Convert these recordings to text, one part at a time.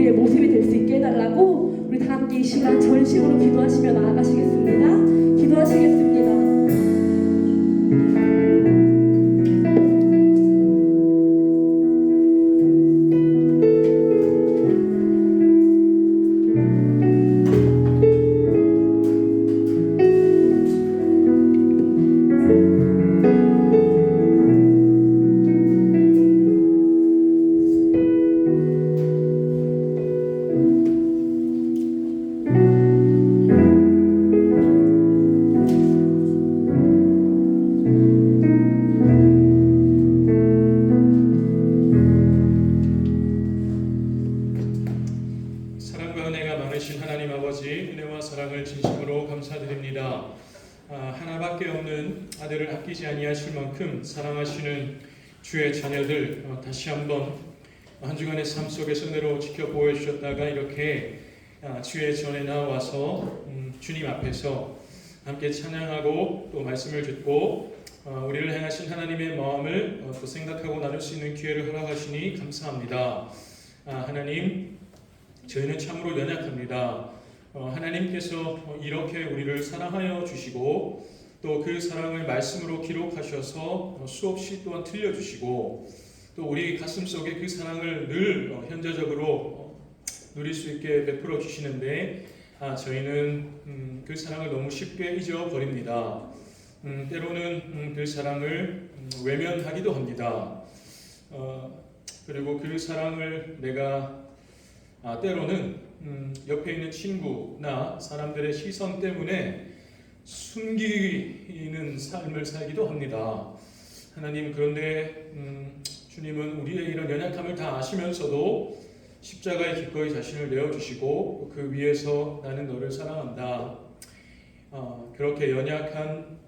우리의 모습이 될 수 있게 해달라고 우리 다 함께 이 시간 전심으로 기도하시며 나아가시겠습니다. 기도하시겠습니다. 하나님 아버지, 은혜와 사랑을 진심으로 감사드립니다. 하나밖에 없는 아들을 아끼지 아니하실 만큼 사랑하시는 주의 자녀들, 다시 한번 한 주간의 삶 속에서 은혜로 지켜보여 주셨다가 이렇게 주의 전에 나와서 주님 앞에서 함께 찬양하고 또 말씀을 듣고 우리를 향하신 하나님의 마음을 또 생각하고 나눌 수 있는 기회를 허락하시니 감사합니다. 하나님, 저희는 참으로 연약합니다. 하나님께서 이렇게 우리를 사랑하여 주시고 또 그 사랑을 말씀으로 기록하셔서 수없이 또한 들려주시고 또 우리 가슴 속에 그 사랑을 늘 현재적으로 누릴 수 있게 베풀어 주시는데 저희는 그 사랑을 너무 쉽게 잊어버립니다. 때로는 그 사랑을 외면하기도 합니다. 그리고 그 사랑을 내가 때로는 옆에 있는 친구나 사람들의 시선 때문에 숨기는 삶을 살기도 합니다. 하나님, 그런데 주님은 우리의 이런 연약함을 다 아시면서도 십자가에 기꺼이 자신을 내어주시고 그 위에서 나는 너를 사랑한다. 그렇게 연약한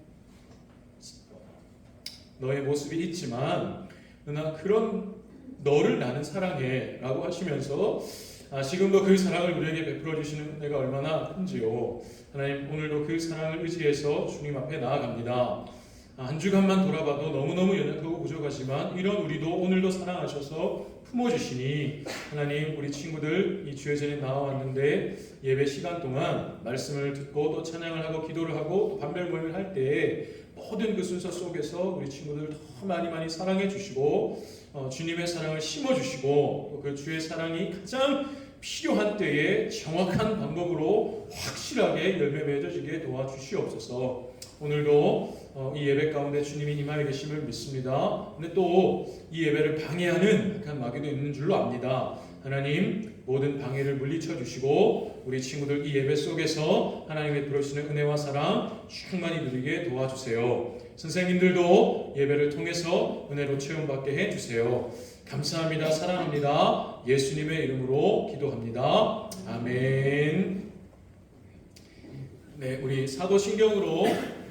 너의 모습이 있지만 그러나 그런 너를 나는 사랑해 라고 하시면서 지금도 그 사랑을 우리에게 베풀어 주시는 은혜가 얼마나 큰지요. 하나님, 오늘도 그 사랑을 의지해서 주님 앞에 나아갑니다. 한 주간만 돌아봐도 너무너무 연약하고 부족하지만 이런 우리도 오늘도 사랑하셔서 품어주시니 하나님, 우리 친구들 이 주의 전에 나와왔는데 예배 시간 동안 말씀을 듣고 또 찬양을 하고 기도를 하고 또 반별 모임을 할 때에 모든 그 순서 속에서 우리 친구들 더 많이 사랑해 주시고 주님의 사랑을 심어주시고 그 주의 사랑이 가장 필요한 때에 정확한 방법으로 확실하게 열매 맺어지게 도와주시옵소서. 오늘도 이 예배 가운데 주님이 임하여 계심을 믿습니다. 근데 또 이 예배를 방해하는 약한 마귀도 있는 줄로 압니다. 하나님, 모든 방해를 물리쳐 주시고 우리 친구들 이 예배 속에서 하나님의 베푸시는 은혜와 사랑 충만히 누리게 도와주세요. 선생님들도 예배를 통해서 은혜로 체험받게 해주세요. 감사합니다. 사랑합니다. 예수님의 이름으로 기도합니다. 아멘. 네, 우리 사도신경으로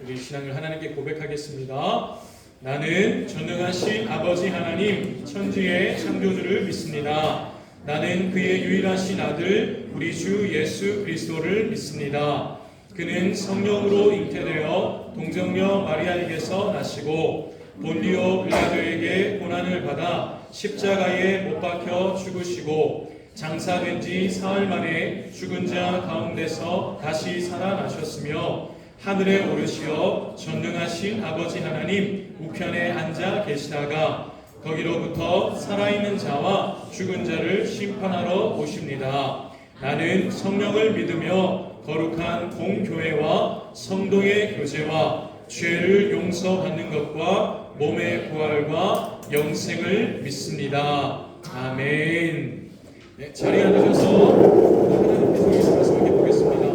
우리 신앙을 하나님께 고백하겠습니다. 나는 전능하신 아버지 하나님, 천지의 창조주를 믿습니다. 나는 그의 유일하신 아들 우리 주 예수 그리스도를 믿습니다. 그는 성령으로 잉태되어 동정녀 마리아에게서 나시고 본디오 빌라도에게 고난을 받아 십자가에 못 박혀 죽으시고 장사된 지 사흘 만에 죽은 자 가운데서 다시 살아나셨으며 하늘에 오르시어 전능하신 아버지 하나님 우편에 앉아 계시다가 거기로부터 살아있는 자와 죽은 자를 심판하러 오십니다. 나는 성령을 믿으며 거룩한 공교회와 성도의 교제와 죄를 용서받는 것과 몸의 부활과 영생을 믿습니다. 아멘. 네, 자리에 앉으셔서 하나님께서 말씀을 보겠습니다.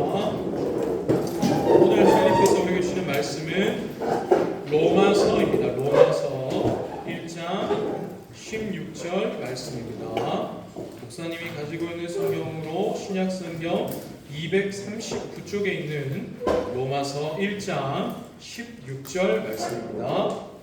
오늘 하나님께서 우리에게 주시는 말씀은 로마서입니다. 로마서 1장 16절 말씀입니다. 목사님이 가지고 있는 성경으로 신약성경 239쪽에 있는 로마서 1장 16절 말씀입니다.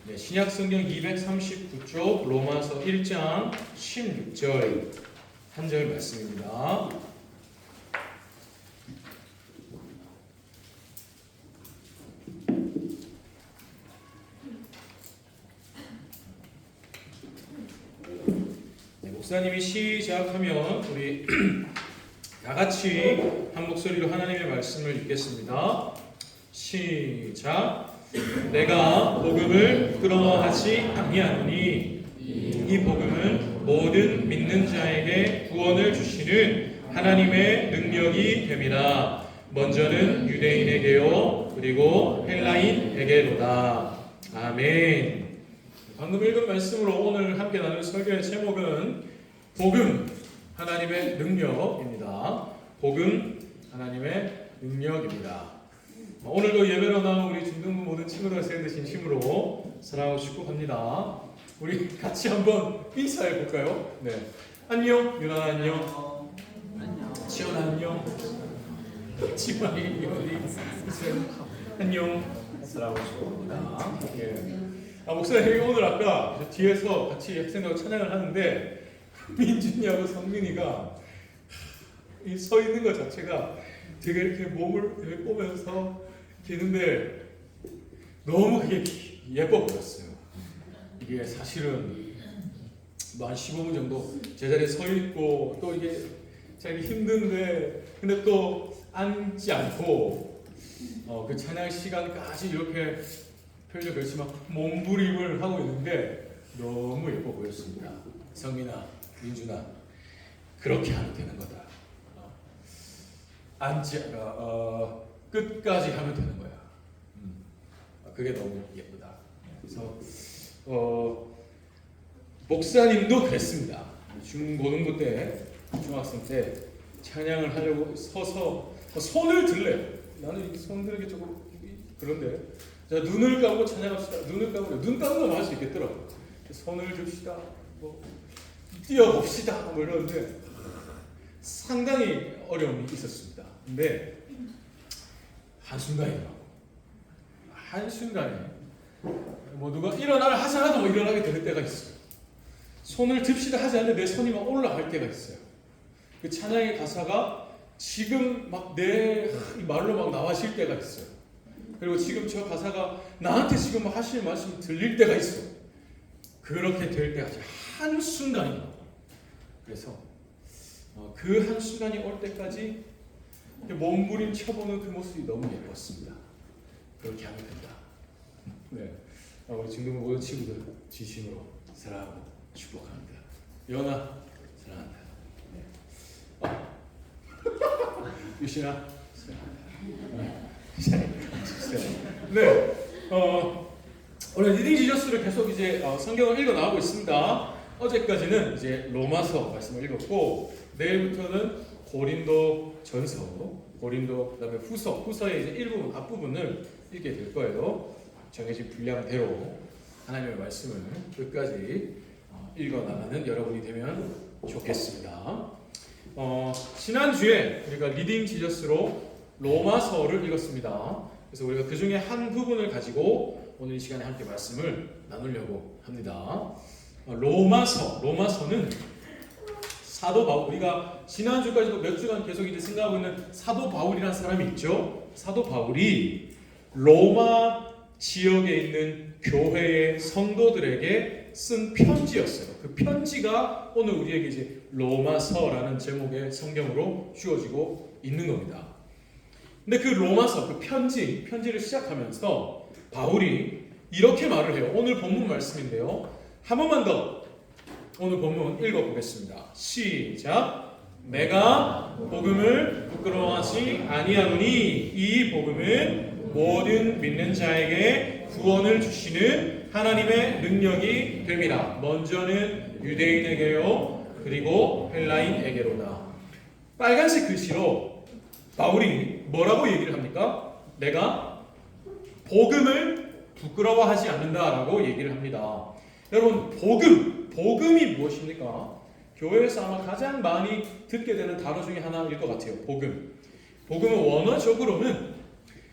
네, 신약성경 239쪽 로마서 1장 16절 한 절 말씀입니다. 목사님이 시작하면 우리 다 같이 한 목소리로 하나님의 말씀을 읽겠습니다. 시작. 내가 복음을 부끄러워하지 아니하노니 이 복음은 모든 믿는 자에게 구원을 주시는 하나님의 능력이 됨이라. 먼저는 유대인에게요 그리고 헬라인에게로다. 아멘. 방금 읽은 말씀으로 오늘 함께 나눌 설교의 제목은 복음 하나님의 능력입니다. 복음 하나님의 능력입니다. 오늘도 예배로 나온 우리 중등부 모든 친구들 세대 진심으로 사랑하고 축복합니다. 우리 같이 한번 인사해 볼까요? 네. 안녕, 유나 안녕. 지연아 안녕. 지만이 안녕. 사랑하고 축복합니다. 예. 목사님 오늘 아까 뒤에서 같이 학생들하고 찬양을 하는데 민준이하고 성민이가 서 있는 것 자체가 되게 이렇게 몸을 이렇게 꼬면서 기는데 너무 그게 예뻐 보였어요. 이게 사실은 뭐 한 15분 정도 제자리에 서 있고 또 이게 자기 힘든데 근데 또 앉지 않고 그 찬양 시간까지 이렇게 표정 열심히 막 몸부림을 하고 있는데 너무 예뻐 보였습니다. 성민아, 민준아, 그렇게 하면 되는 거다. 끝까지 하면 되는 거야. 그게 너무 예쁘다. 그래서 목사님도 그랬습니다. 중고등부 때, 중학생 때 찬양을 하려고 서서 손을 들래요. 나는 손 들기 조금 그런데 자 눈을 감고 찬양합시다. 눈을 감으려 눈 감으면 할 수 있겠더라고. 손을 듭시다. 뭐 뛰어봅시다. 뭐 이러는데 상당히 어려움이 있었습니다. 근데 한순간이더라고. 한순간에 뭐 누가 일어나라 하자라도 뭐 일어나게 될 때가 있어요. 손을 듭시다 하지 않는데 내 손이 막 올라갈 때가 있어요. 그 찬양의 가사가 지금 막 내 말로 막 나와질 때가 있어요. 그리고 지금 저 가사가 나한테 지금 막 하시는 말씀이 들릴 때가 있어요. 그렇게 될 때까지 한순간이에요. 그래서 그 한순간이 올 때까지 몸부림 쳐보는 그 모습이 너무 예뻤습니다. 그렇게 하면 된다. 네, 우리 중등 모든 친구들 진심으로 사랑하고 축복합니다. 연아 사랑한다. 네. 유신아 사랑한다. 네, 오늘 리딩 지저스를 계속 이제 성경을 읽어 나가고 있습니다. 어제까지는 이제 로마서 말씀을 읽었고 내일부터는 고린도 전서, 고린도 그다음에 후서의 이제 일부분 앞부분을 읽게 될 거예요. 정해진 분량대로 하나님의 말씀을 끝까지 읽어 나가는 여러분이 되면 좋겠습니다. 지난주에 우리가 리딩 지저스로 로마서를 읽었습니다. 그래서 우리가 그 중에 한 부분을 가지고 오늘 이 시간에 함께 말씀을 나누려고 합니다. 로마서는 사도 바울, 우리가 지난주까지도 몇 주간 계속 이제 생각하고 있는 사도 바울이라는 사람이 있죠. 사도 바울이 로마 지역에 있는 교회의 성도들에게 쓴 편지였어요. 그 편지가 오늘 우리에게 이제 로마서라는 제목의 성경으로 주어지고 있는 겁니다. 근데 그 로마서, 그 편지를 시작하면서 바울이 이렇게 말을 해요. 오늘 본문 말씀인데요. 한 번만 더 오늘 본문 읽어보겠습니다. 시작. 내가 복음을 부끄러워하지 아니하노니 이 복음은 모든 믿는 자에게 구원을 주시는 하나님의 능력이 됨이라. 먼저는 유대인에게요 그리고 헬라인에게로다. 빨간색 글씨로 바울이 뭐라고 얘기를 합니까? 내가 복음을 부끄러워하지 않는다라고 얘기를 합니다. 여러분 복음이 무엇입니까? 교회에서 아마 가장 많이 듣게 되는 단어 중에 하나일 것 같아요. 복음은 원어적으로는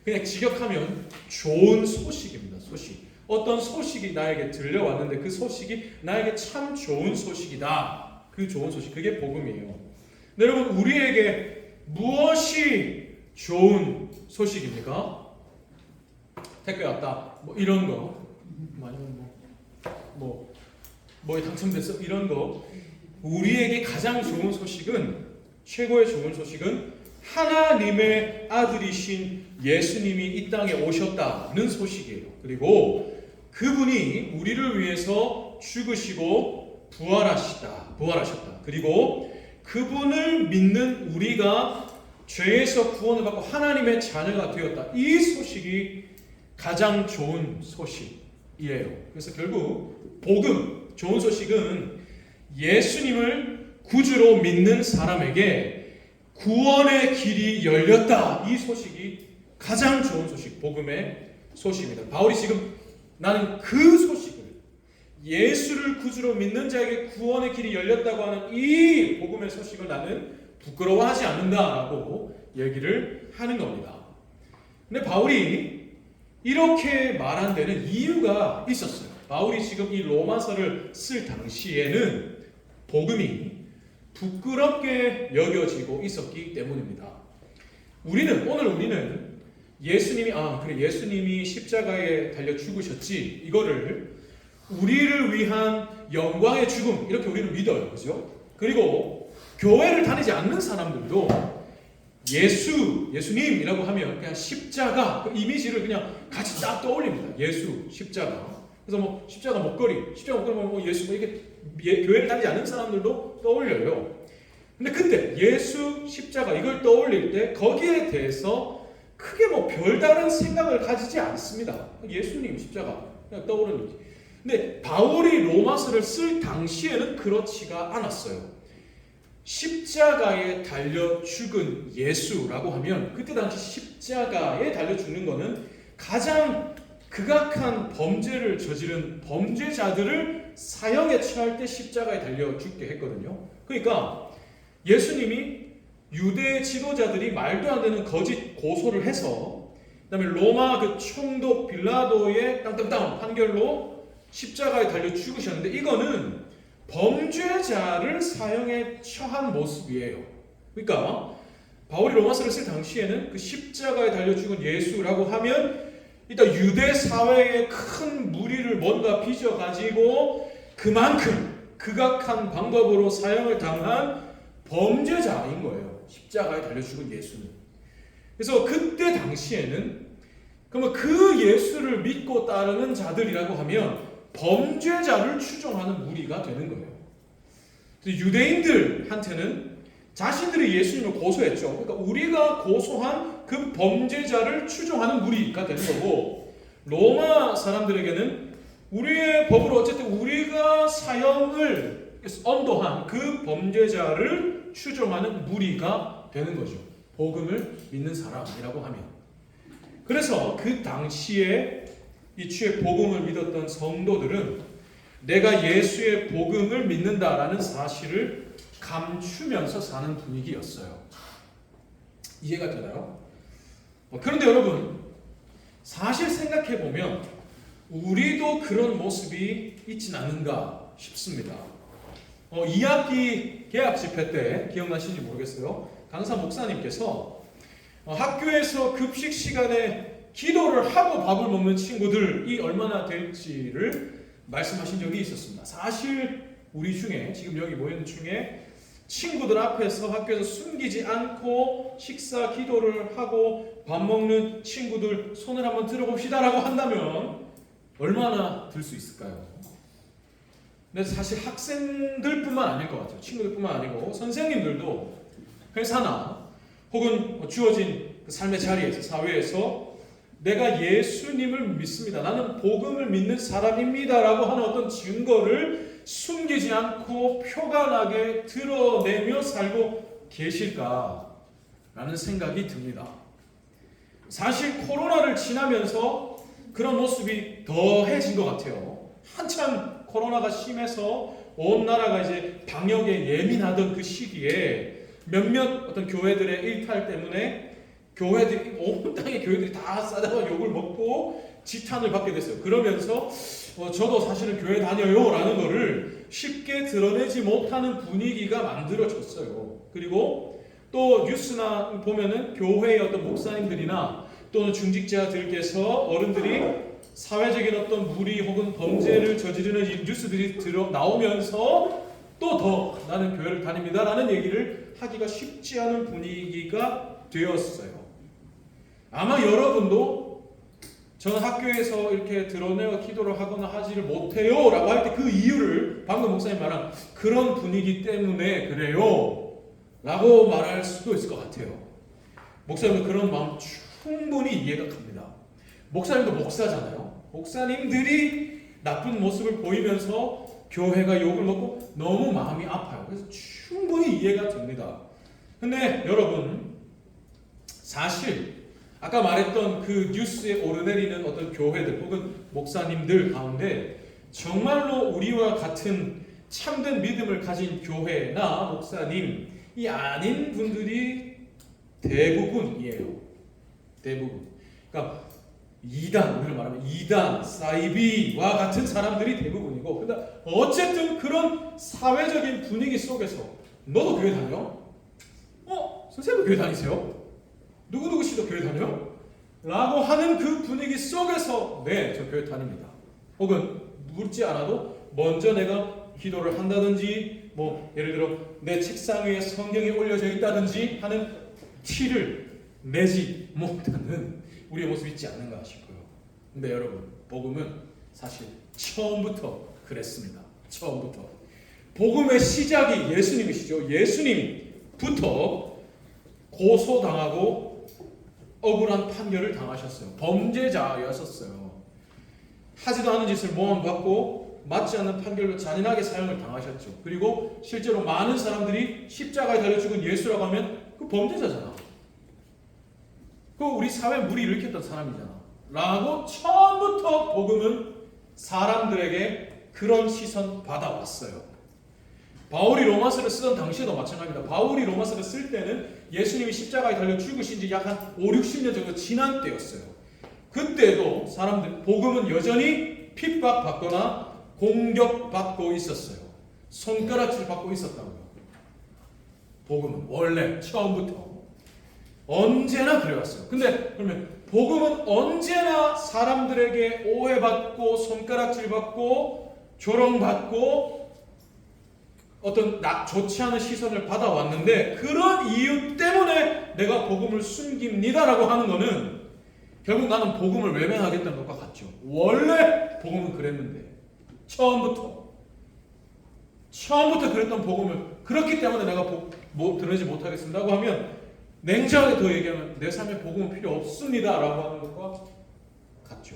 그냥 직역하면 좋은 소식입니다. 소식. 어떤 소식이 나에게 들려왔는데 그 소식이 나에게 참 좋은 소식이다. 그 좋은 소식, 그게 복음이에요. 근데 여러분 우리에게 무엇이 좋은 소식입니까? 택배 왔다. 뭐 이런 거. 아니면 뭐에 당첨됐어. 이런 거. 우리에게 가장 좋은 소식은, 최고의 좋은 소식은 하나님의 아들이신 예수님이 이 땅에 오셨다는 소식이에요. 그리고 그분이 우리를 위해서 죽으시고 부활하셨다. 그리고 그분을 믿는 우리가 죄에서 구원을 받고 하나님의 자녀가 되었다. 이 소식이 가장 좋은 소식이에요. 그래서 결국 복음, 좋은 소식은 예수님을 구주로 믿는 사람에게 구원의 길이 열렸다. 이 소식이 가장 좋은 소식, 복음의 소식입니다. 바울이 지금 나는 그 소식을, 예수를 구주로 믿는 자에게 구원의 길이 열렸다고 하는 이 복음의 소식을 나는 부끄러워하지 않는다라고 얘기를 하는 겁니다. 근데 바울이 이렇게 말한 데는 이유가 있었어요. 바울이 지금 이 로마서를 쓸 당시에는 복음이 부끄럽게 여겨지고 있었기 때문입니다. 오늘 우리는 예수님이 십자가에 달려 죽으셨지, 이거를 우리를 위한 영광의 죽음, 이렇게 우리는 믿어요. 그죠? 그리고 교회를 다니지 않는 사람들도 예수님이라고 하면 그냥 십자가, 그 이미지를 그냥 같이 딱 떠올립니다. 예수, 십자가. 그래서 십자가 목걸이 보면 예수, 이게 교회를 다니지 않는 사람들도 떠올려요. 근데 예수, 십자가 이걸 떠올릴 때 거기에 대해서 크게 별다른 생각을 가지지 않습니다. 예수님, 십자가 그냥 떠오르는 거지. 근데 바울이 로마서를 쓸 당시에는 그렇지가 않았어요. 십자가에 달려 죽은 예수라고 하면 그때 당시 십자가에 달려 죽는 거는 가장 극악한 범죄를 저지른 범죄자들을 사형에 처할 때 십자가에 달려 죽게 했거든요. 그러니까 예수님이 유대 지도자들이 말도 안 되는 거짓 고소를 해서, 그다음에 로마 그 총독 빌라도의 땅땅땅 판결로 십자가에 달려 죽으셨는데, 이거는 범죄자를 사형에 처한 모습이에요. 그러니까 바울이 로마서를 쓸 당시에는 그 십자가에 달려 죽은 예수라고 하면 일단 유대 사회의 큰 무리를 뭔가 빚어가지고 그만큼 극악한 방법으로 사형을 당한 범죄자인 거예요. 십자가에 달려 죽은 예수는. 그래서 그때 당시에는 그러면 그 예수를 믿고 따르는 자들이라고 하면 범죄자를 추종하는 무리가 되는 거예요. 유대인들한테는 자신들이 예수님을 고소했죠. 그러니까 우리가 고소한 그 범죄자를 추종하는 무리가 되는 거고, 로마 사람들에게는 우리의 법으로 어쨌든 우리가 사형을 언도한 그 범죄자를 추종하는 무리가 되는 거죠. 복음을 믿는 사람이라고 하면. 그래서 그 당시에 이 주의 복음을 믿었던 성도들은 내가 예수의 복음을 믿는다라는 사실을 감추면서 사는 분위기였어요. 이해가 되나요? 그런데 여러분, 사실 생각해보면 우리도 그런 모습이 있진 않은가 싶습니다. 2학기 개학 집회 때 기억나시는지 모르겠어요. 강사 목사님께서 학교에서 급식 시간에 기도를 하고 밥을 먹는 친구들이 얼마나 될지를 말씀하신 적이 있었습니다. 사실 우리 중에, 지금 여기 모여있는 중에 친구들 앞에서 학교에서 숨기지 않고 식사 기도를 하고 밥 먹는 친구들 손을 한번 들어봅시다라고 한다면 얼마나 들 수 있을까요? 근데 사실 학생들뿐만 아닐 것 같아요. 친구들뿐만 아니고 선생님들도 회사나 혹은 주어진 그 삶의 자리에서, 사회에서 내가 예수님을 믿습니다, 나는 복음을 믿는 사람입니다 라고 하는 어떤 증거를 숨기지 않고 표관하게 드러내며 살고 계실까 라는 생각이 듭니다. 사실 코로나를 지나면서 그런 모습이 더해진 것 같아요. 한참 코로나가 심해서 온 나라가 이제 방역에 예민하던 그 시기에 몇몇 어떤 교회들의 일탈 때문에 교회들이, 온 땅의 교회들이 다 싸다가 욕을 먹고 지탄을 받게 됐어요. 그러면서 저도 사실은 교회 다녀요 라는 거를 쉽게 드러내지 못하는 분위기가 만들어졌어요. 그리고 또 뉴스나 보면은 교회의 어떤 목사님들이나 또는 중직자들께서, 어른들이 사회적인 어떤 무리 혹은 범죄를 저지르는 뉴스들이 나오면서 또 더 나는 교회를 다닙니다라는 얘기를 하기가 쉽지 않은 분위기가 되었어요. 아마 여러분도 저는 학교에서 이렇게 드러내어 기도를 하거나 하지를 못해요 라고 할 때 그 이유를 방금 목사님 말한 그런 분위기 때문에 그래요 라고 말할 수도 있을 것 같아요. 목사님도 그런 마음 충분히 이해가 갑니다. 목사님도 목사잖아요. 목사님들이 나쁜 모습을 보이면서 교회가 욕을 먹고 너무 마음이 아파요. 그래서 충분히 이해가 됩니다. 근데 여러분, 사실 아까 말했던 그 뉴스에 오르내리는 어떤 교회들 혹은 목사님들 가운데 정말로 우리와 같은 참된 믿음을 가진 교회나 목사님이 아닌 분들이 대부분이에요. 대부분. 그러니까 이단, 우리를 말하면 이단, 사이비와 같은 사람들이 대부분이고, 근데 어쨌든 그런 사회적인 분위기 속에서 너도 교회 다녀? 선생님도 교회 다니세요? 누구누구 씨도 교회 다녀? 라고 하는 그 분위기 속에서 네, 저 교회 다닙니다. 혹은 묻지 않아도 먼저 내가 기도를 한다든지 뭐 예를 들어 내 책상 위에 성경이 올려져 있다든지 하는 티를 내지 못하는 우리의 모습이 있지 않는가 싶고요. 근데 여러분, 복음은 사실 처음부터 그랬습니다. 처음부터. 복음의 시작이 예수님이시죠. 예수님부터 고소당하고 억울한 판결을 당하셨어요. 범죄자였었어요. 하지도 않은 짓을 모함받고 맞지 않는 판결로 잔인하게 사형을 당하셨죠. 그리고 실제로 많은 사람들이 십자가에 달려 죽은 예수라고 하면 그 범죄자잖아. 그 우리 사회에 물이 일으켰던 사람이잖아. 라고 처음부터 복음은 사람들에게 그런 시선 받아왔어요. 바울이 로마서를 쓰던 당시에도 마찬가지입니다. 바울이 로마서를 쓸 때는 예수님이 십자가에 달려 죽으신 지 약 한 5, 60년 정도 지난 때였어요. 그때도 사람들, 복음은 여전히 핍박받거나 공격받고 있었어요. 손가락질 받고 있었다고요. 복음은 원래 처음부터 언제나 그래왔어요. 근데 그러면 복음은 언제나 사람들에게 오해받고 손가락질받고 조롱받고 어떤 좋지 않은 시선을 받아왔는데 그런 이유 때문에 내가 복음을 숨깁니다라고 하는 거는 결국 나는 복음을 외면하겠다는 것과 같죠. 원래 복음은 그랬는데 처음부터 그랬던 복음을 그렇기 때문에 내가 드러내지 못하겠습니다고 하면 냉정하게 더 얘기하면 내 삶에 복음은 필요 없습니다라고 하는 것과 같죠.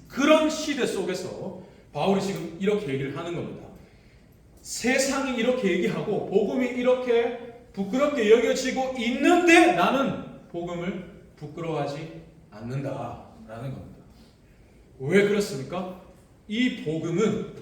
그런 시대 속에서 바울이 지금 이렇게 얘기를 하는 겁니다. 세상이 이렇게 얘기하고 복음이 이렇게 부끄럽게 여겨지고 있는데 나는 복음을 부끄러워하지 않는다라는 겁니다. 왜 그렇습니까? 이 복음은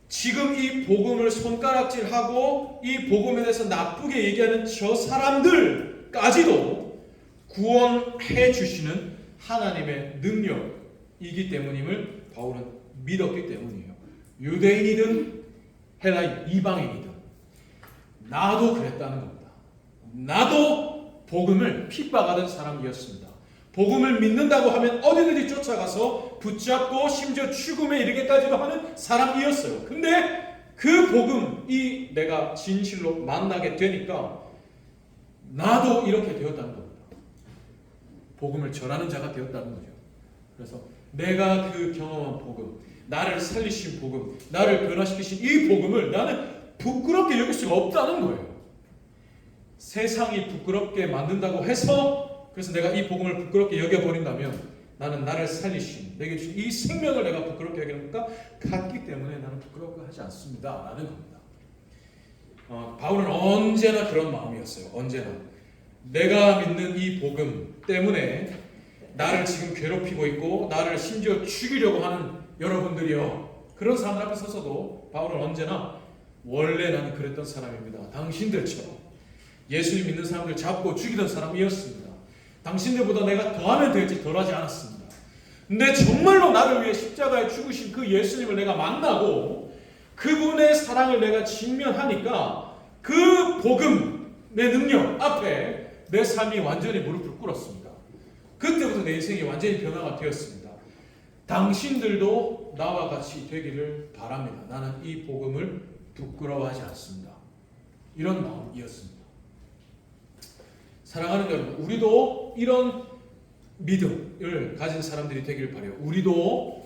지금 이 복음을 손가락질하고 이 복음에 대해서 나쁘게 얘기하는 저 사람들까지도 구원해 주시는 하나님의 능력이기 때문임을 바울은 믿었기 때문이에요. 유대인이든 헬라인, 이방인이든 나도 그랬다는 겁니다. 나도 복음을 핍박하던 사람이었습니다. 복음을 믿는다고 하면 어디든지 쫓아가서 붙잡고 심지어 죽음에 이르게까지도 하는 사람이었어요. 근데 그 복음이 내가 진실로 만나게 되니까 나도 이렇게 되었다는 겁니다. 복음을 전하는 자가 되었다는 거죠. 그래서 내가 그 경험한 복음, 나를 살리신 복음, 나를 변화시키신 이 복음을 나는 부끄럽게 여길 수가 없다는 거예요. 세상이 부끄럽게 만든다고 해서 그래서 내가 이 복음을 부끄럽게 여겨버린다면 나는 나를 살리신, 내게 주신 이 생명을 내가 부끄럽게 여기는 것과 같기 때문에 나는 부끄럽게 하지 않습니다 라는 겁니다. 바울은 언제나 그런 마음이었어요. 언제나 내가 믿는 이 복음 때문에 나를 지금 괴롭히고 있고 나를 심지어 죽이려고 하는 여러분들이요, 그런 사람들 앞에 서서도 바울은 언제나 원래 나는 그랬던 사람입니다. 당신들처럼 예수님 믿는 사람들 잡고 죽이던 사람이었습니다. 당신들보다 내가 더하면 될지 덜하지 않았습니다. 근데 정말로 나를 위해 십자가에 죽으신 그 예수님을 내가 만나고 그분의 사랑을 내가 직면하니까 그 복음의 능력 앞에 내 삶이 완전히 무릎을 꿇었습니다. 그때부터 내 인생이 완전히 변화가 되었습니다. 당신들도 나와 같이 되기를 바랍니다. 나는 이 복음을 부끄러워하지 않습니다. 이런 마음이었습니다. 사랑하는 여러분, 우리도 이런 믿음을 가진 사람들이 되기를 바라요. 우리도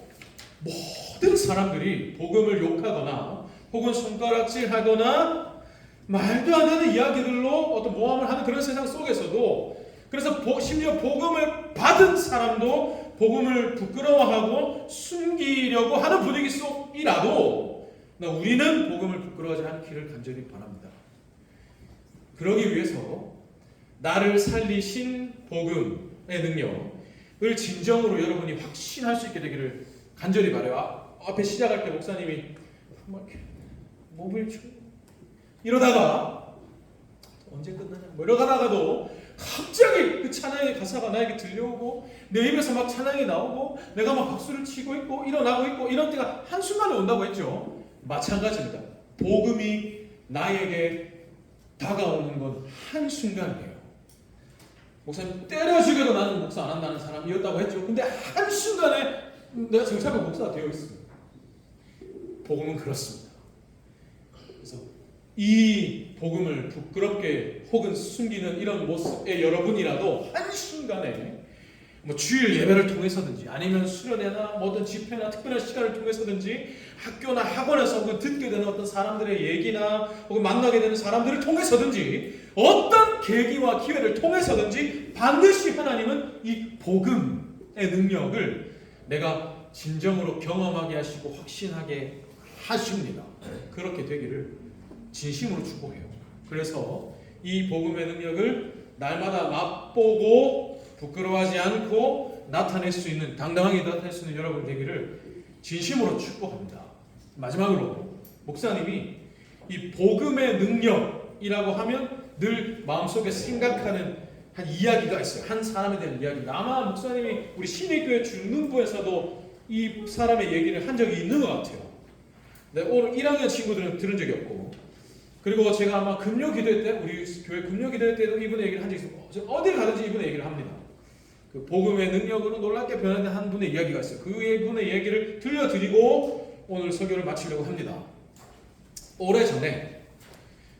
모든 사람들이 복음을 욕하거나 혹은 손가락질하거나 말도 안 되는 이야기들로 어떤 모함을 하는 그런 세상 속에서도, 그래서 심지어 복음을 받은 사람도 복음을 부끄러워하고 숨기려고 하는 분위기 속이라도 우리는 복음을 부끄러워하지 않기를 간절히 바랍니다. 그러기 위해서 나를 살리신 복음의 능력을 진정으로 여러분이 확신할 수 있게 되기를 간절히 바라요. 앞에 시작할 때 목사님이 몸을 이러다가 언제 끝나냐 이러다가도 갑자기 그 찬양의 가사가 나에게 들려오고 내 입에서 막 찬양이 나오고 내가 막 박수를 치고 있고 일어나고 있고 이런 때가 한순간에 온다고 했죠. 마찬가지입니다. 복음이 나에게 다가오는 건 한순간이에요. 목사님 때려 죽여도 나는 목사 안 한다는 사람이었다고 했죠. 근데 한순간에 내가 정착한 목사가 되어 있습니다. 복음은 그렇습니다. 그래서 이 복음을 부끄럽게 혹은 숨기는 이런 모습의 여러분이라도 한순간에 주일 예배를 통해서든지 아니면 수련회나 어떤 집회나 특별한 시간을 통해서든지 학교나 학원에서 혹은 듣게 되는 어떤 사람들의 얘기나 혹은 만나게 되는 사람들을 통해서든지 어떤 계기와 기회를 통해서든지 반드시 하나님은 이 복음의 능력을 내가 진정으로 경험하게 하시고 확신하게 하십니다. 그렇게 되기를 진심으로 축복해요. 그래서 이 복음의 능력을 날마다 맛보고 부끄러워하지 않고 나타낼 수 있는, 당당하게 나타낼 수 있는 여러분 되기를 진심으로 축복합니다. 마지막으로 목사님이 이 복음의 능력이라고 하면 늘 마음속에 생각하는 한 이야기가 있어요. 한 사람에 대한 이야기입니다. 아마 목사님이 우리 신의교회 중능부에서도 이 사람의 얘기를 한 적이 있는 것 같아요. 네, 오늘 1학년 친구들은 들은 적이 없고, 그리고 제가 아마 금요 기도회 때, 우리 교회 금요 기도회 때도 이분의 얘기를 한 적이 있어요. 어딜 가든지 이분의 얘기를 합니다. 그 복음의 능력으로 놀랍게 변화된 한 분의 이야기가 있어요. 그 분의 얘기를 들려드리고 오늘 설교를 마치려고 합니다. 오래전에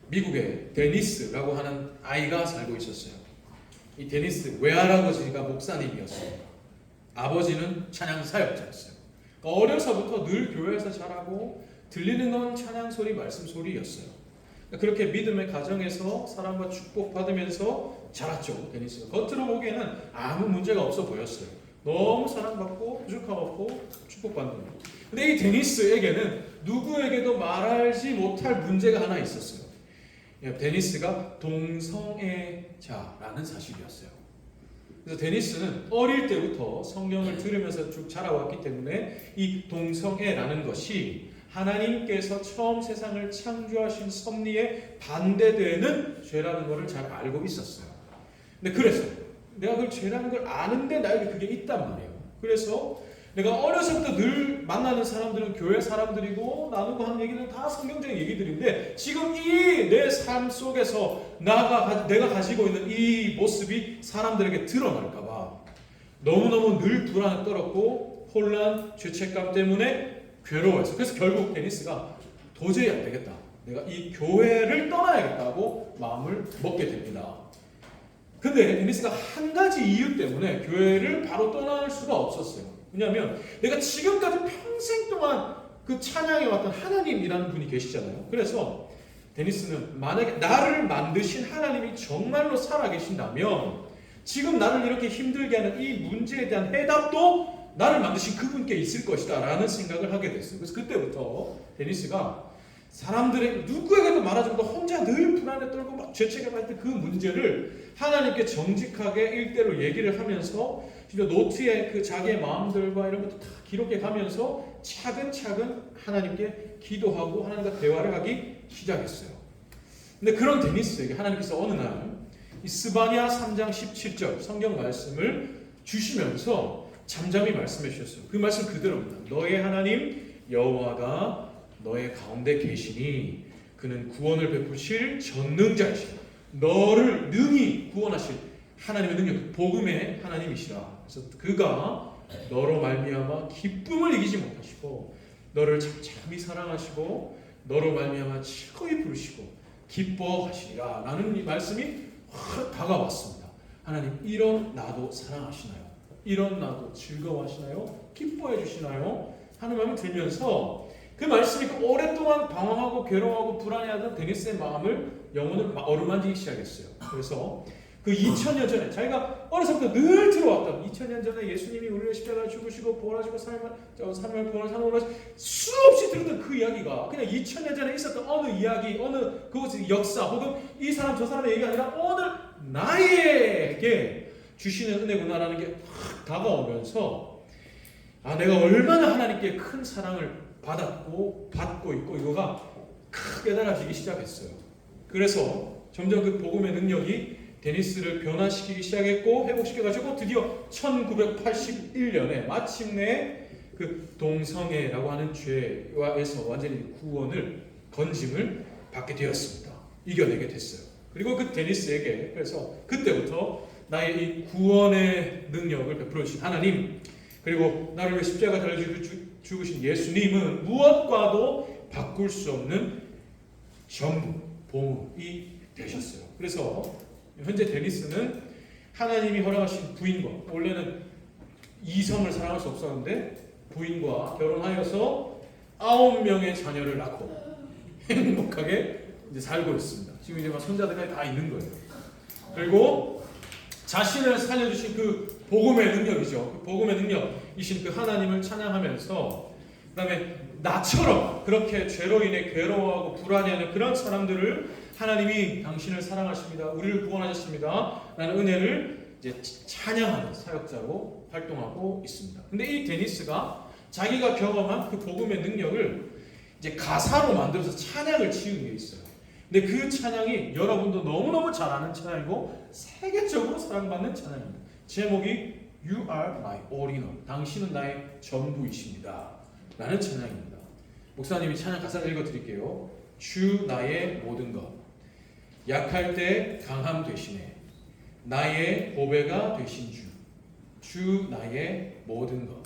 미국에 데니스라고 하는 아이가 살고 있었어요. 이 데니스 외할아버지가 목사님이었어요. 아버지는 찬양 사역자였어요. 그러니까 어려서부터 늘 교회에서 자라고 들리는 건 찬양 소리, 말씀 소리였어요. 그렇게 믿음의 가정에서 사랑과 축복받으면서 자랐죠. 데니스가 겉으로 보기에는 아무 문제가 없어 보였어요. 너무 사랑받고 부족함없고 축복받는 거예요. 근데 이 데니스에게는 누구에게도 말하지 못할 문제가 하나 있었어요. 데니스가 동성애자라는 사실이었어요. 그래서 데니스는 어릴 때부터 성경을 들으면서 쭉 자라왔기 때문에 이 동성애라는 것이 하나님께서 처음 세상을 창조하신 섭리에 반대되는 죄라는 것을 잘 알고 있었어요. 근데 그래서 내가 그걸 죄라는 걸 아는데 나에게 그게 있단 말이에요. 그래서 내가 어려서부터 늘 만나는 사람들은 교회 사람들이고 나누고 하는 얘기는 다 성경적인 얘기들인데 지금 이 내 삶 속에서 내가 가지고 있는 이 모습이 사람들에게 드러날까봐 너무너무 늘 불안에 떨었고 혼란, 죄책감 때문에 괴로워했어요. 그래서 결국 데니스가 도저히 안 되겠다. 내가 이 교회를 떠나야겠다고 마음을 먹게 됩니다. 근데 데니스가 한 가지 이유 때문에 교회를 바로 떠날 수가 없었어요. 왜냐하면 내가 지금까지 평생 동안 그 찬양해왔던 하나님이라는 분이 계시잖아요. 그래서 데니스는 만약에 나를 만드신 하나님이 정말로 살아계신다면 지금 나를 이렇게 힘들게 하는 이 문제에 대한 해답도 나를 만드신 그분께 있을 것이다 라는 생각을 하게 됐어요. 그래서 그때부터 데니스가 사람들의 누구에게도 말하지 못하고 혼자 늘 불안에 떨고 막 죄책감할 때 그 문제를 하나님께 정직하게 일대로 얘기를 하면서 노트에 그 자기의 마음들과 이런 것도 다 기록해 가면서 차근차근 하나님께 기도하고 하나님과 대화를 하기 시작했어요. 근데 그런 데니스에게 하나님께서 어느 날 이 스바냐 3장 17절 성경 말씀을 주시면서 잠잠히 말씀해 주셨어요. 그 말씀 그대로입니다. 너의 하나님 여호와가 너의 가운데 계시니 그는 구원을 베푸실 전능자이시다. 너를 능히 구원하실 하나님의 능력, 복음의 하나님이시라. 그래서 그가 너로 말미암아 기쁨을 이기지 못하시고 너를 잠잠히 사랑하시고 너로 말미암아 즐거이 부르시고 기뻐하시리라 라는 이 말씀이 확 다가왔습니다. 하나님, 이런 나도 사랑하시나요? 이런 나도 즐거워하시나요? 기뻐해 주시나요? 하는 마음이 들면서 그 말씀이 오랫동안 방황하고 괴로워하고 불안해하던 데니스의 마음을, 영혼을 어루만지기 시작했어요. 그래서 그 2000년 전에 자기가 어려서부터 늘 들어왔던 2000년 전에 예수님이 우리를 십자가에 죽으시고 부활하시고 3일 부활 산으로 올라가시고 수없이 들었던 그 이야기가 그냥 2000년 전에 있었던 어느 이야기, 어느 그것의 역사 혹은 이 사람 저 사람의 얘기가 아니라 오늘 나에게 주시는 은혜구나라는 게 확 다가오면서 내가 얼마나 하나님께 큰 사랑을 받고 있고 이거가 크게 깨달아지기 시작했어요. 그래서 점점 그 복음의 능력이 데니스를 변화시키기 시작했고 회복시켜가지고 드디어 1981년에 마침내 그 동성애라고 하는 죄에서 완전히 구원을, 건짐을 받게 되었습니다. 이겨내게 됐어요. 그리고 그 데니스에게 그래서 그때부터 나의 이 구원의 능력을 베풀어 주신 하나님, 그리고 나를 위해 십자가 달려 죽으신 예수님은 무엇과도 바꿀 수 없는 전부, 보물이 되셨어요. 그래서 현재 데니스는 하나님이 허락하신 부인과, 원래는 이성을 사랑할 수 없었는데 부인과 결혼하여서 9명의 자녀를 낳고 행복하게 이제 살고 있습니다. 지금 이제 막 손자들까지 다 있는 거예요. 그리고 자신을 살려주신 그 복음의 능력이죠. 그 복음의 능력이신 그 하나님을 찬양하면서, 그 다음에 나처럼 그렇게 죄로 인해 괴로워하고 불안해하는 그런 사람들을 하나님이 당신을 사랑하십니다, 우리를 구원하셨습니다 라는 은혜를 이제 찬양하는 사역자로 활동하고 있습니다. 근데 이 데니스가 자기가 경험한 그 복음의 능력을 이제 가사로 만들어서 찬양을 지은 게 있어요. 근데 그 찬양이 여러분도 너무너무 잘 아는 찬양이고 세계적으로 사랑받는 찬양입니다. 제목이 You are my all in all, 당신은 나의 전부이십니다 라는 찬양입니다. 목사님이 찬양 가사를 읽어드릴게요. 주 나의 모든 것, 약할 때 강함 되시네, 나의 보배가 되신 주, 주 나의 모든 것,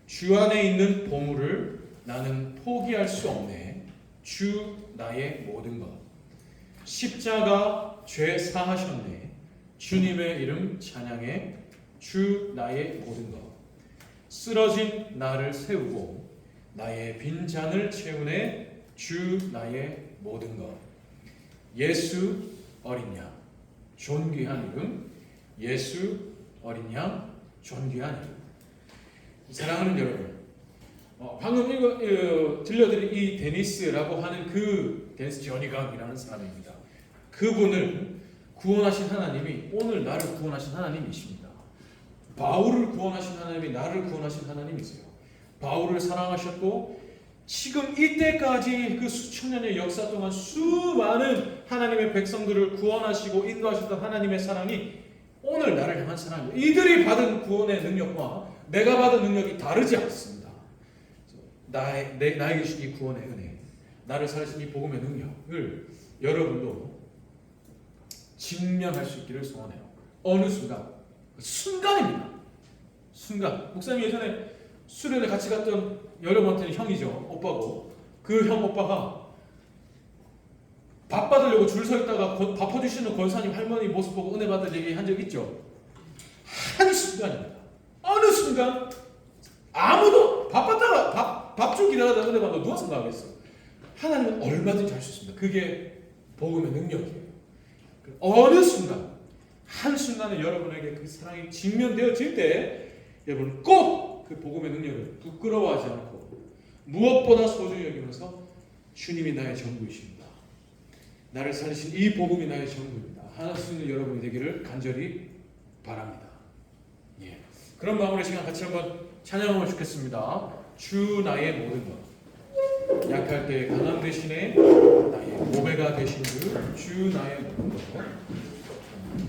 주 안에 있는 보물을 나는 포기할 수 없네, 주 나의 모든 것, 십자가 죄 사하셨네, 주님의 이름 찬양해, 주 나의 모든 것, 쓰러진 나를 세우고 나의 빈잔을 채우네, 주 나의 모든 것, 예수 어린 양 존귀한 이름, 예수 어린 양 존귀한 이름. 사랑하는 여러분, 방금 들려드린 이 데니스라고 하는 그 데니스 저니감이라는 사람입니다. 그분을 구원하신 하나님이 오늘 나를 구원하신 하나님이십니다. 바울을 구원하신 하나님이 나를 구원하신 하나님이세요. 바울을 사랑하셨고 지금 이때까지 그 수천 년의 역사 동안 수많은 하나님의 백성들을 구원하시고 인도하셨던 하나님의 사랑이 오늘 나를 향한 사랑입니다. 이들이 받은 구원의 능력과 내가 받은 능력이 다르지 않습니다. 나에게 주신 이 구원의 은혜, 나를 살리신 이 복음의 능력을 여러분도 직면할 수 있기를 소원해요. 어느 순간입니다. 순간. 목사님 예전에 수련회 같이 갔던 여러분한테는 형이죠. 오빠고. 그 형 오빠가 밥 받으려고 줄 서 있다가 밥 퍼주시는 권사님 할머니 모습 보고 은혜 받을 얘기 한 적 있죠. 한 순간입니다. 어느 순간 아무도 밥 받다가 밥 좀 기다리다가 은혜 받아 누가 생각하겠어. 하나님은 얼마든지 할 수 있습니다. 그게 복음의 능력이에요. 어느 순간, 한순간에 여러분에게 그 사랑이 직면되어질 때 여러분 꼭 그 복음의 능력을 부끄러워하지 않고 무엇보다 소중히 여기면서 주님이 나의 전부이십니다, 나를 살리신 이 복음이 나의 전부입니다 하실 수 있는 여러분이 되기를 간절히 바랍니다. 예. 그런 마음으로 시간 같이 한번 찬양하면 좋겠습니다. 주 나의 모든 것, 약할 때 강함 대신에 나의 보배가 되신 주 나의 모든 것,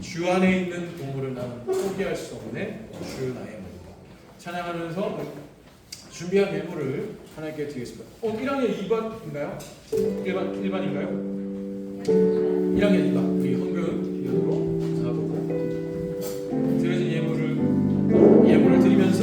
주 안에 있는 보물을 나는 포기할 수 없네, 주 나의 모든 것. 찬양하면서 준비한 예물을 하나님께 드리겠습니다. 1학년 2반인가요? 1반인가요? 1학년 2반 우리 헌금 기념으로 감사하고 드려진 예물을 드리면서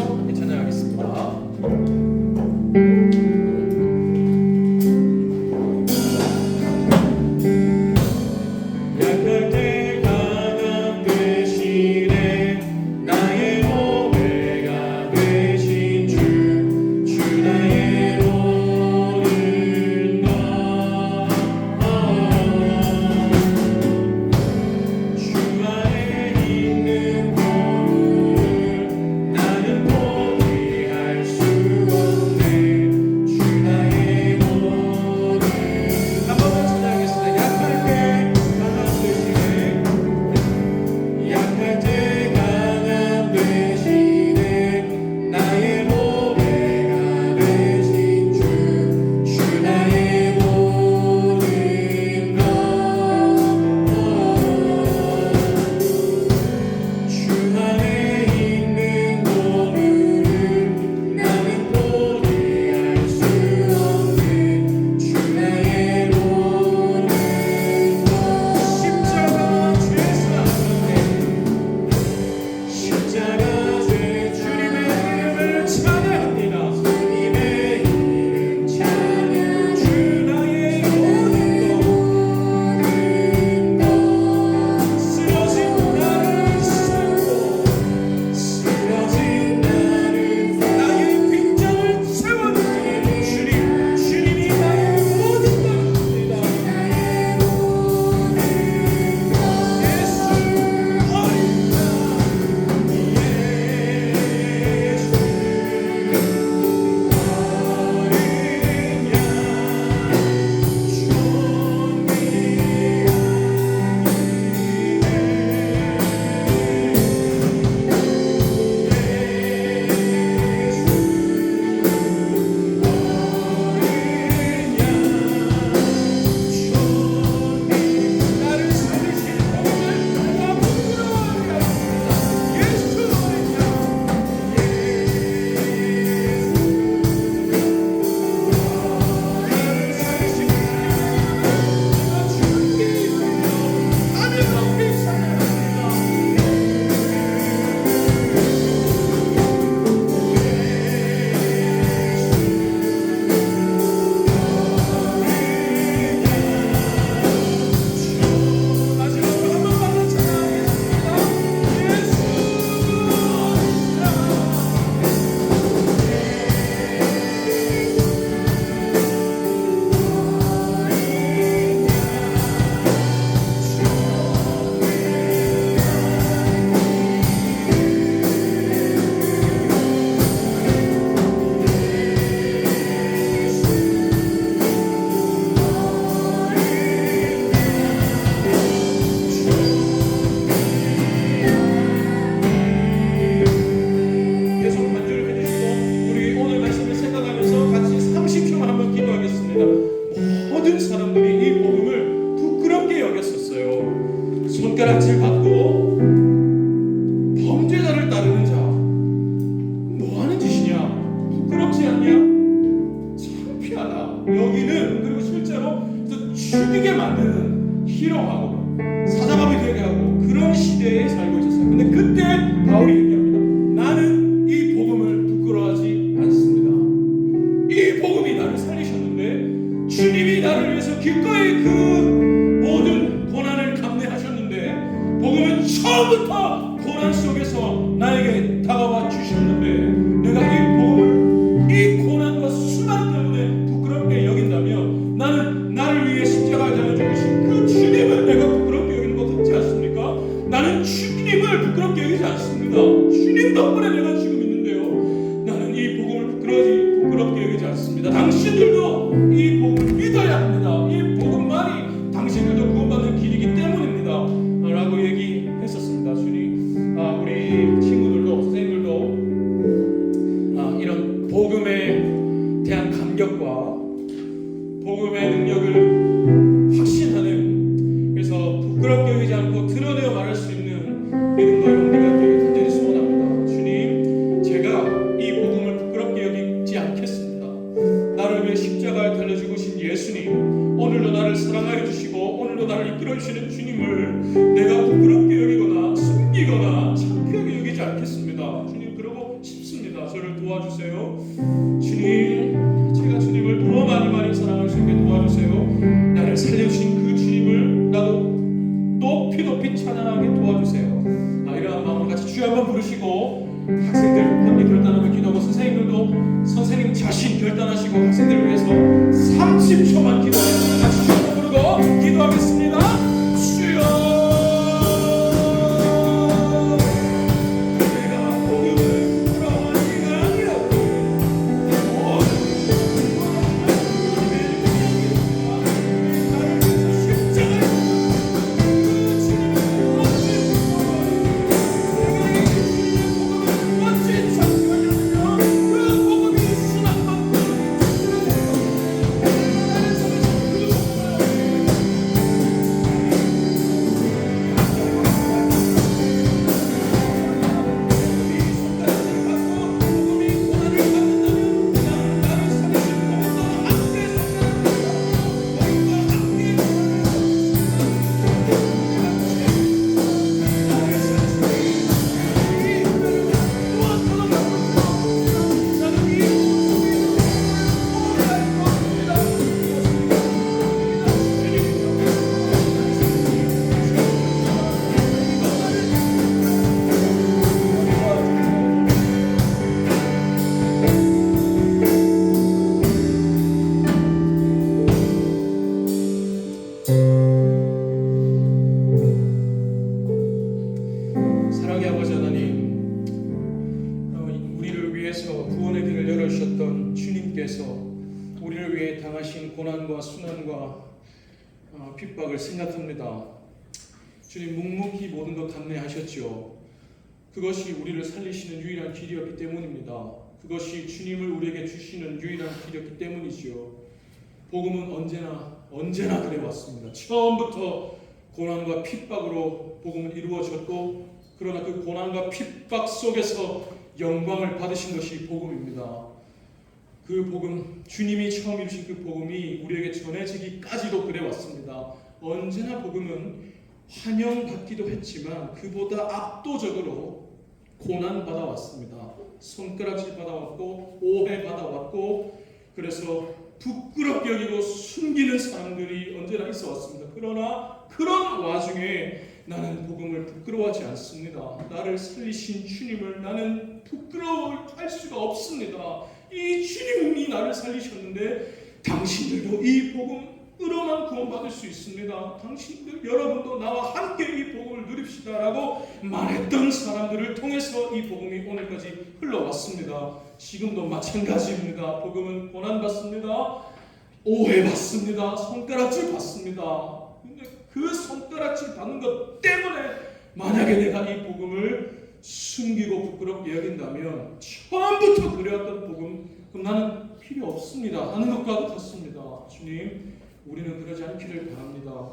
희롱하고 사자밥이 되게 하고 그런 시대에 살고 있었어요. 근데 그때 바울이 얘기합니다. 나는 이 복음을 부끄러워하지 않습니다. 이 복음이 나를 살리셨는데 주님이 나를 위해서 기꺼이 그 모든 고난을 감내하셨는데 복음은 처음부터 고난 속에서 나에게 다가와 주셨는데 내가 이 복음을 이 고난과 수난 때문에 부끄럽게 여긴다면 나는 나를 위해 십자가에 달려 죽으신 그 주님을 내가 부끄럽게 여기는 것 같지 않습니까? 나는 주님을 부끄럽게 여기지 않습니다. 주님 덕분에 내가 지금 있는데요. 나는 이 복음을 부끄럽게 여기지 않습니다. 당신들도 이 복음을 믿어야 합니다. 이 복음만이 당신들도 구원받는 길이기 때문입니다. 라고 얘기했었습니다. 주님, 우리 친구들도 선생님들도 이런 복음에 대한 감격과 복음의 능력을 확신하는, 그래서 부끄럽게 여기지 않고 드러내어 말할 수 있는 믿음과 용기가 되길 간절히 소원합니다. 주님, 제가 이 복음을 부끄럽게 여기지 않겠습니다. 나를 위해 십자가에 달려 죽으신 예수님, 오늘도 나를 사랑하여 주시고 오늘도 나를 이끌어 주시는 주님을 내가 부끄럽게 여기거나 숨기거나 창피하게 여기지 않겠습니다. 주님, 그러고 싶습니다. 저를 도와주세요. 주님, 제가 주님을 더 많이 사랑할 수 있게 도와주세요. 나를 살려주신 그 주님을 나도 높이 찬양하게 도와주세요. 이러한 마음을 같이 주여 한번 부르시고 학생들 함께 결단하며 기도하고 선생님 자신 결단하시고 학생들을 위해서 30초만 기도하겠습니다. 같이 주여 한번 부르고 기도하겠습니다. 주여, 우리를 위해 당하신 고난과 순환과 핍박을 생각합니다. 주님, 묵묵히 모든 것 감내하셨지요. 그것이 우리를 살리시는 유일한 길이었기 때문입니다. 그것이 주님을 우리에게 주시는 유일한 길이었기 때문이지요. 복음은 언제나 그래왔습니다. 처음부터 고난과 핍박으로 복음은 이루어졌고, 그러나 그 고난과 핍박 속에서 영광을 받으신 것이 복음입니다. 그 복음, 주님이 처음 이루신 그 복음이 우리에게 전해지기까지도 그래왔습니다. 언제나 복음은 환영받기도 했지만 그보다 압도적으로 고난받아왔습니다. 손가락질 받아왔고 오해받아왔고, 그래서 부끄럽게 여기고 숨기는 사람들이 언제나 있어왔습니다. 그러나 그런 와중에 나는 복음을 부끄러워하지 않습니다. 나를 살리신 주님을 나는 부끄러워할 수가 없습니다. 이 주님이 나를 살리셨는데 당신들도 이 복음으로만 구원받을 수 있습니다. 당신들, 여러분도 나와 함께 이 복음을 누립시다라고 말했던 사람들을 통해서 이 복음이 오늘까지 흘러왔습니다. 지금도 마찬가지입니다. 복음은 고난받습니다. 오해받습니다. 손가락질 받습니다. 근데 그 손가락질 받는 것 때문에 만약에 내가 이 복음을 숨기고 부끄럽게 여긴다면 처음부터 그래왔던 복음, 그럼 나는 필요 없습니다 하는 것과 같습니다. 주님, 우리는 그러지 않기를 바랍니다.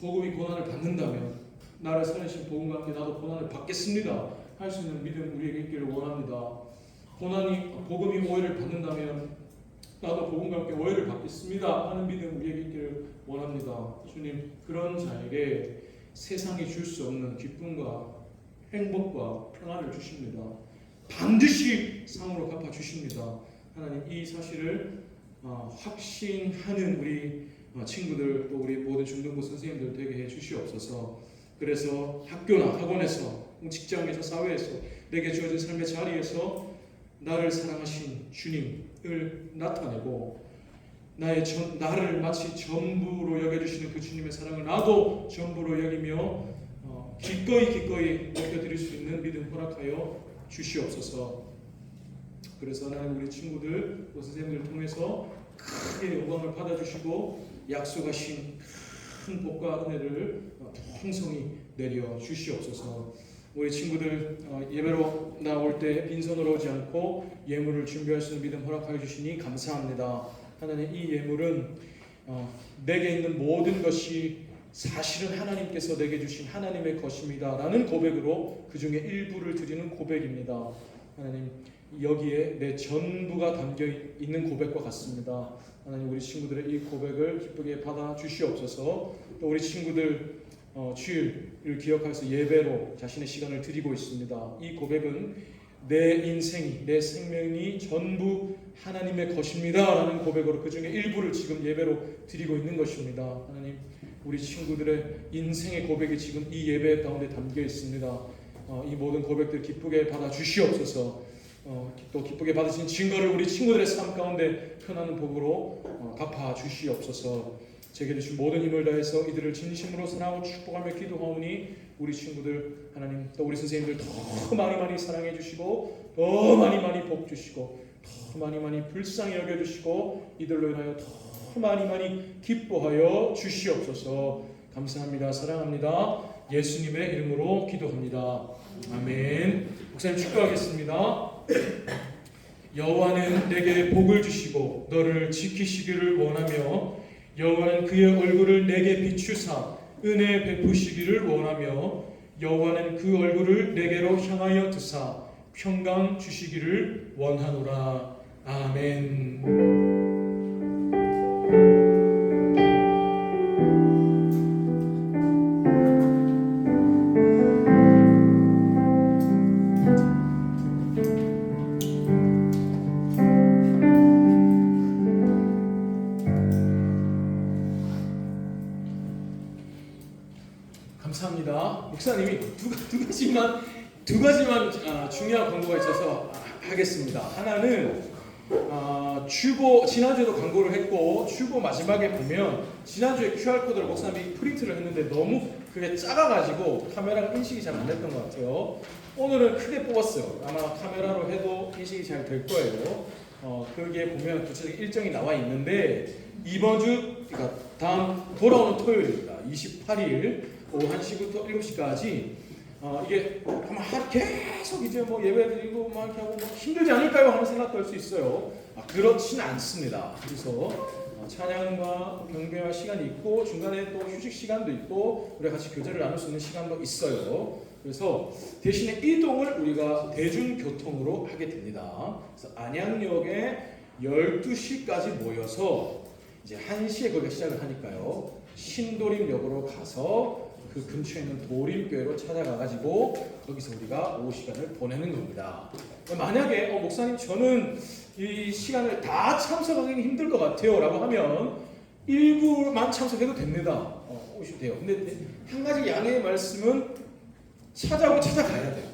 복음이 고난을 받는다면 나를 살리신 복음과 함께 나도 고난을 받겠습니다 할 수 있는 믿음 우리에게 있기를 원합니다. 복음이 오해를 받는다면 나도 복음과 함께 오해를 받겠습니다 하는 믿음 우리에게 있기를 원합니다. 주님, 그런 자에게 세상이 줄 수 없는 기쁨과 행복과 평안을 주십니다. 반드시 상으로 갚아주십니다. 하나님, 이 사실을 확신하는 우리 친구들, 또 우리 모든 중등부 선생님들 되게 해 주시옵소서. 그래서 학교나 학원에서, 직장에서, 사회에서, 내게 주어진 삶의 자리에서 나를 사랑하신 주님을 나타내고, 나를 마치 전부로 여겨주시는 그 주님의 사랑을 나도 전부로 여기며 기꺼이 먹여드릴 수 있는 믿음 허락하여 주시옵소서. 그래서 하나님, 우리 친구들 또 선생님들을 통해서 크게 영광을 받아주시고 약속하신 큰 복과 은혜를 풍성히 내려 주시옵소서. 우리 친구들 예배로 나올 때 빈손으로 오지 않고 예물을 준비할 수 있는 믿음 허락하여 주시니 감사합니다. 하나님, 이 예물은 내게 있는 모든 것이 사실은 하나님께서 내게 주신 하나님의 것입니다 라는 고백으로 그 중에 일부를 드리는 고백입니다. 하나님, 여기에 내 전부가 담겨 있는 고백과 같습니다. 하나님, 우리 친구들의 이 고백을 기쁘게 받아 주시옵소서. 또 우리 친구들 주일을 기억해서 예배로 자신의 시간을 드리고 있습니다. 이 고백은 내 인생이, 내 생명이 전부 하나님의 것입니다 라는 고백으로 그 중에 일부를 지금 예배로 드리고 있는 것입니다. 하나님, 우리 친구들의 인생의 고백이 지금 이 예배 가운데 담겨 있습니다. 이 모든 고백들 기쁘게 받아 주시옵소서. 또 기쁘게 받으신 증거를 우리 친구들의 삶 가운데 편안한 복으로 갚아 주시옵소서. 제게 주신 모든 힘을 다해서 이들을 진심으로 사랑하고 축복하며 기도하오니 우리 친구들, 하나님, 또 우리 선생님들 더 많이 사랑해 주시고 더 많이 복 주시고 더 많이 불쌍히 여겨 주시고 이들로 인하여 더 많이 기뻐하여 주시옵소서. 감사합니다. 사랑합니다. 예수님의 이름으로 기도합니다. 아멘. 목사님 축도하겠습니다. 여호와는 내게 복을 주시고 너를 지키시기를 원하며 여호와는 그의 얼굴을 내게 비추사 은혜 베푸시기를 원하며 여호와는 그 얼굴을 내게로 향하여 드사 평강 주시기를 원하노라. 아멘. 감사합니다. 목사님이 두 가지만 중요한 광고가 있어서 하겠습니다. 하나는 지난주에도 광고를 했고 주보 마지막에 보면 지난주에 QR코드를 목사님이 프린트를 했는데 너무 그게 작아가지고 카메라가 인식이 잘 안 됐던 것 같아요. 오늘은 크게 뽑았어요. 아마 카메라로 해도 인식이 잘 될 거예요. 그게 보면 구체적인 일정이 나와 있는데 이번 주, 그러니까 다음 돌아오는 토요일입니다. 28일 오후 1시부터 7시까지 이게 아마 계속 이제 뭐 예배드리고 막 이렇게 하고 뭐 힘들지 않을까요? 하는 생각도 할 수 있어요. 그렇지는 않습니다. 그래서 찬양과 경배할 시간이 있고 중간에 또 휴식 시간도 있고 우리가 같이 교제를 나눌 수 있는 시간도 있어요. 그래서 대신에 이동을 우리가 대중교통으로 하게 됩니다. 그래서 안양역에 12시까지 모여서 이제 1시에 거기가 시작을 하니까요. 신도림역으로 가서 그 근처에 있는 도림교회로 찾아가가지고 거기서 우리가 오후 시간을 보내는 겁니다. 만약에 목사님 저는 이 시간을 다 참석하기는 힘들 것 같아요 라고 하면 일부만 참석해도 됩니다. 오시면 돼요. 근데 한 가지 양해의 말씀은 찾아가야 돼요.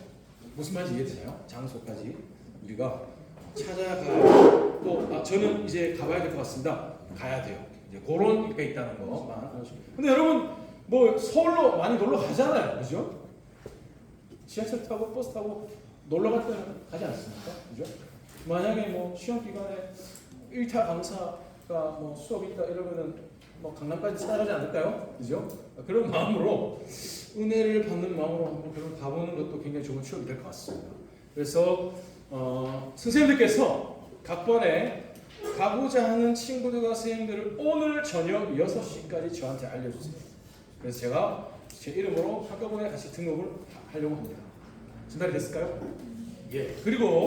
무슨 말인지 이해되나요? 장소까지 우리가 찾아가야 또 저는 이제 가봐야 될 것 같습니다. 가야 돼요. 이제 그런 게 있다는 거만. 근데 여러분 뭐 서울로 많이 놀러 가잖아요, 그죠? 지하철 타고 버스 타고 놀러 갈 때는 가지 않습니까, 그죠? 만약에 뭐 시험 기간에 1타 강사가 뭐 수업 있다 이러면은 뭐 강남까지 따라가지 않을까요, 그죠? 그런 마음으로 은혜를 받는 마음으로 한번 그런 가보는 것도 굉장히 좋은 추억이 될 것 같습니다. 그래서 선생님들께서 각번에 가고자 하는 친구들과 선생님들을 오늘 저녁 6시까지 저한테 알려주세요. 그래서 제가 제 이름으로 한꺼번에 같이 등록을 하려고 합니다. 전달이 됐을까요? 예. 그리고